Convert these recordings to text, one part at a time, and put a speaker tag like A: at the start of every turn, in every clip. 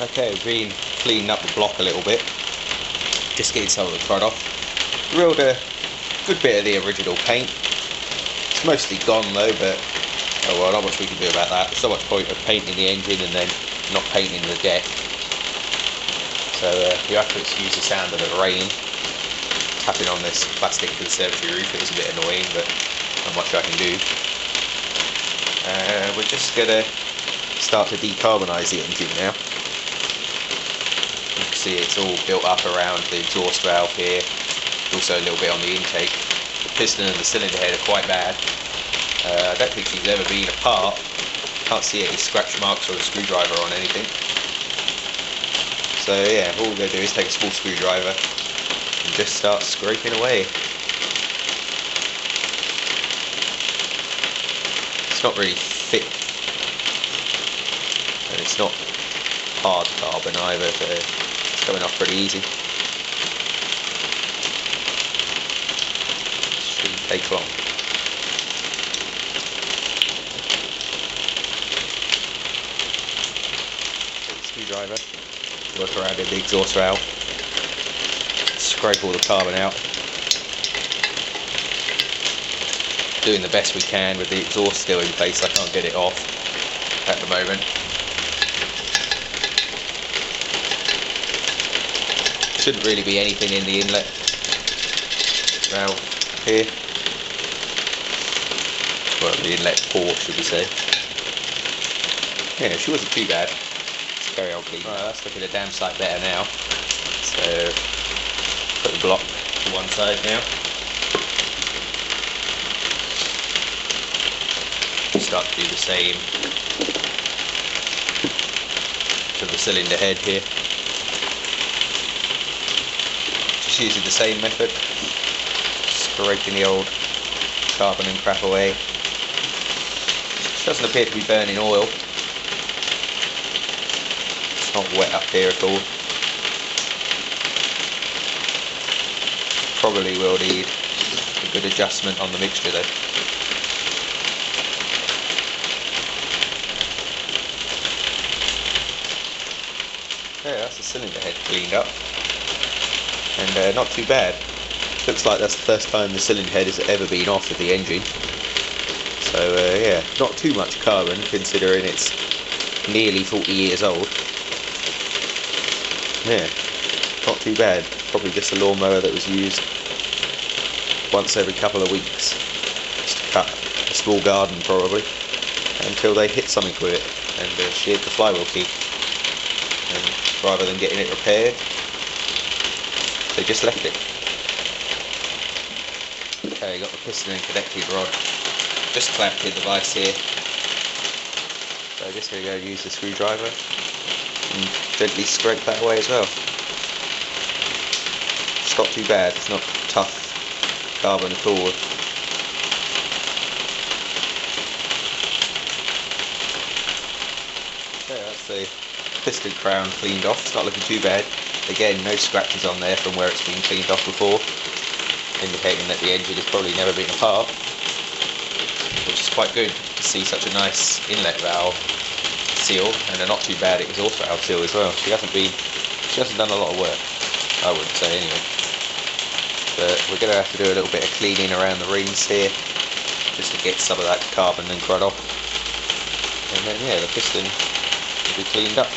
A: Okay, we've been cleaning up the block a little bit, just getting some of the crud off. Drilled a good bit of the original paint. It's mostly gone though, but oh well, not much we can do about that. There's so much point of painting the engine and then not painting the deck. So you have to excuse the sound of the rain tapping on this plastic conservatory roof. It is a bit annoying, but not much I can do. We're just going to start to decarbonise the engine now. You can see it's all built up around the exhaust valve here, also a little bit on the intake. The piston and the cylinder head are quite bad. I don't think she's ever been apart. Can't see any scratch marks or a screwdriver on anything. So yeah, all we're going to do is take a small screwdriver and just start scraping away. It's not really thick, and it's not hard carbon either, so it's coming off pretty easy. Shouldn't take long. Take the screwdriver, work around in the exhaust valve, scrape all the carbon out. Doing the best we can with the exhaust still in place. I can't get it off at the moment. Shouldn't really be anything in the inlet valve here. Well, the inlet port, should we say. Yeah, she wasn't too bad. Let's carry on cleaning. Right, that's looking a damn sight better now. So, put the block to one side now. Start to do the same to the cylinder head here. Just using the same method, scraping the old carbon and crap away. It doesn't appear to be burning oil. It's not wet up here at all. Probably will need a good adjustment on the mixture though. Yeah, that's the cylinder head cleaned up, and not too bad. Looks like that's the first time the cylinder head has ever been off of the engine. So yeah, not too much carbon considering it's nearly 40 years old. Yeah, not too bad. Probably just a lawnmower that was used once every couple of weeks, just to cut a small garden probably, until they hit something with it and sheared the flywheel key. And rather than getting it repaired, they just left it. Okay, got the piston and connecting rod just clamped in the vise here. So I'm just going to go use the screwdriver and gently scrape that away as well. It's not too bad, it's not tough carbon at all. Okay, that's the piston crown cleaned off. It's not looking too bad. Again, no scratches on there from where it's been cleaned off before, indicating that the engine has probably never been apart, which is quite good to see such a nice inlet valve seal and a not too bad exhaust valve seal as well. She hasn't done a lot of work, I wouldn't say anyway. But we're going to have to do a little bit of cleaning around the rings here just to get some of that carbon and crud off, and then yeah, the piston will be cleaned up.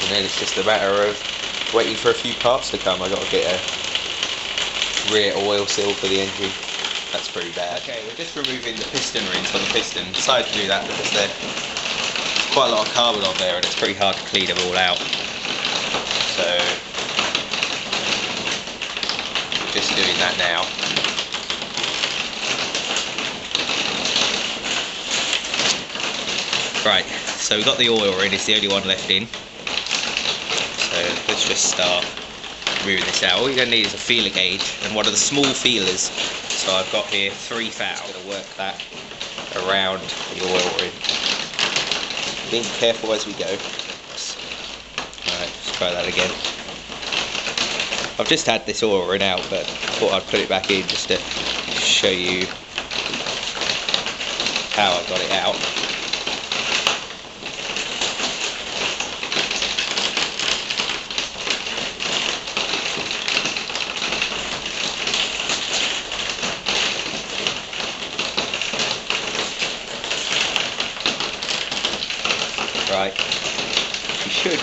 A: And then it's just a matter of waiting for a few parts to come. I've got to get a rear oil seal for the engine. That's pretty bad. Okay, we're just removing the piston rings from the piston. Decided to do that because there's quite a lot of carbon on there and it's pretty hard to clean them all out. So, just doing that now. Right, so we've got the oil ring, it's the only one left in. So let's just start removing this out. All you're going to need is a feeler gauge and one of the small feelers. So I've got here 3 valves. I'm going to work that around the oil ring. Being careful as we go. Alright, let's try that again. I've just had this oil ring out, but I thought I'd put it back in just to show you how I got it out. alright. She should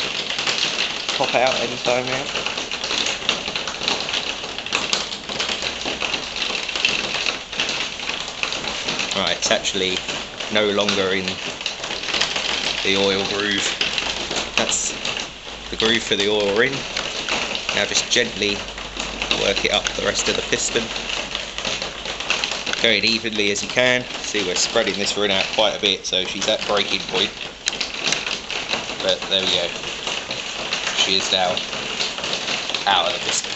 A: pop out any time now. Right, it's actually no longer in the oil groove. That's the groove for the oil ring. Now just gently work it up the rest of the piston, going evenly as you can. See, we're spreading this ring out quite a bit, so she's at breaking point. But there we go. She is now out of the piston.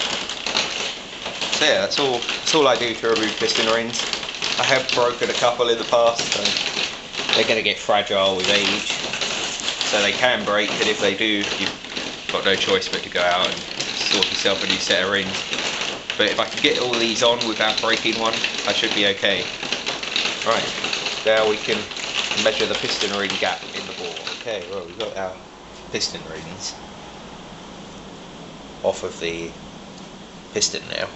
A: So yeah, that's all I do to remove piston rings. I have broken a couple in the past, so they're going to get fragile with age. So they can break, and if they do, you've got no choice but to go out and sort yourself a new set of rings. But if I can get all these on without breaking one, I should be okay. Right, now we can measure the piston ring gap in the bore. Okay, well, we've got our piston rings off of the piston now,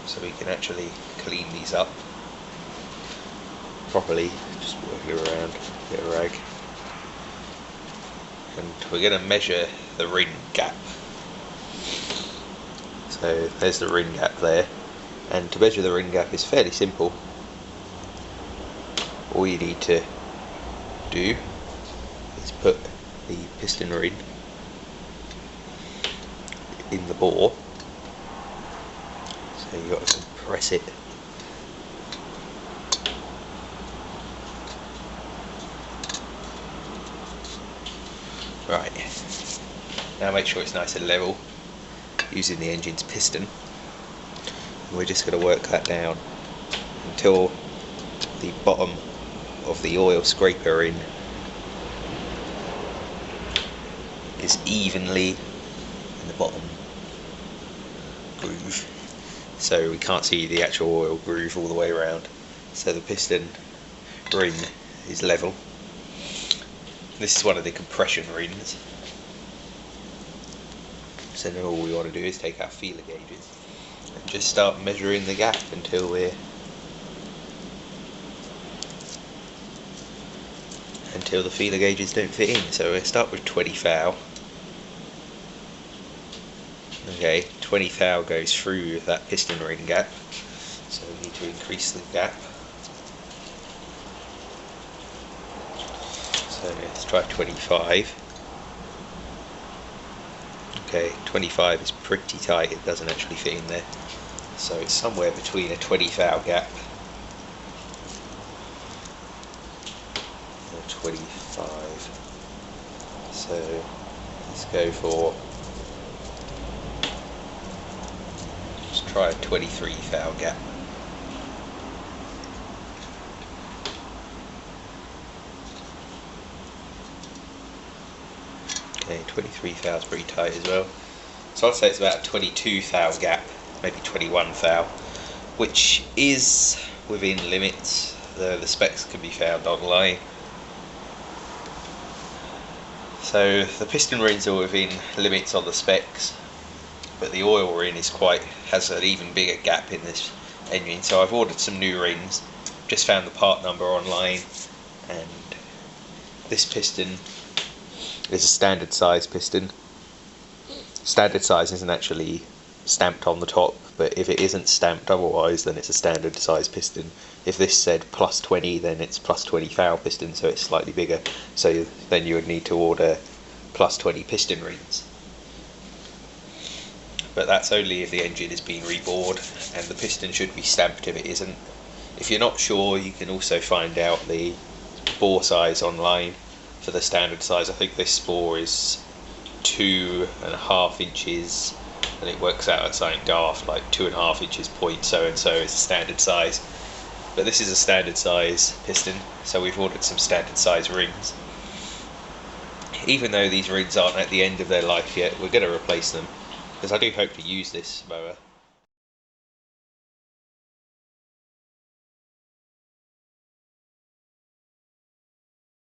A: so we can actually clean these up properly. Just work it around, get a rag, and we're going to measure the ring gap. So there's the ring gap there, and to measure the ring gap is fairly simple. All you need to do is put the piston ring in the bore, so you've got to compress it. Right, now make sure it's nice and level using the engine's piston, and we're just going to work that down until the bottom of the oil scraper ring is evenly in the bottom groove, so we can't see the actual oil groove all the way around, so the piston ring is level. This is one of the compression rings. So now all we want to do is take our feeler gauges and just start measuring the gap until the feeler gauges don't fit in. So we'll start with 20 thou. Okay, 20 thou goes through that piston ring gap, so we need to increase the gap. So let's try 25. Okay, 25 is pretty tight, it doesn't actually fit in there. So it's somewhere between a 20 thou gap and a 25. So let's go for, let's try a 23 thou gap. Okay, 23 thou is pretty tight as well. So I'd say it's about a 22 thou gap, maybe 21 thou, which is within limits. The specs can be found online. So the piston rings are within limits on the specs, but the oil ring has an even bigger gap in this engine. So I've ordered some new rings, just found the part number online, and this piston is a standard size piston. Standard size isn't actually stamped on the top, but if it isn't stamped otherwise, then it's a standard size piston. If this said plus 20, then it's plus 20 thou piston, so it's slightly bigger. So then you would need to order plus 20 piston rings. But that's only if the engine is being rebored, and the piston should be stamped if it isn't. If you're not sure, you can also find out the bore size online. For the standard size, I think this bore is 2.5 inches, and it works out at something daft like 2.5 inches point so and so is the standard size. But this is a standard size piston, so we've ordered some standard size rings. Even though these rings aren't at the end of their life yet, we're going to replace them, because I do hope to use this mower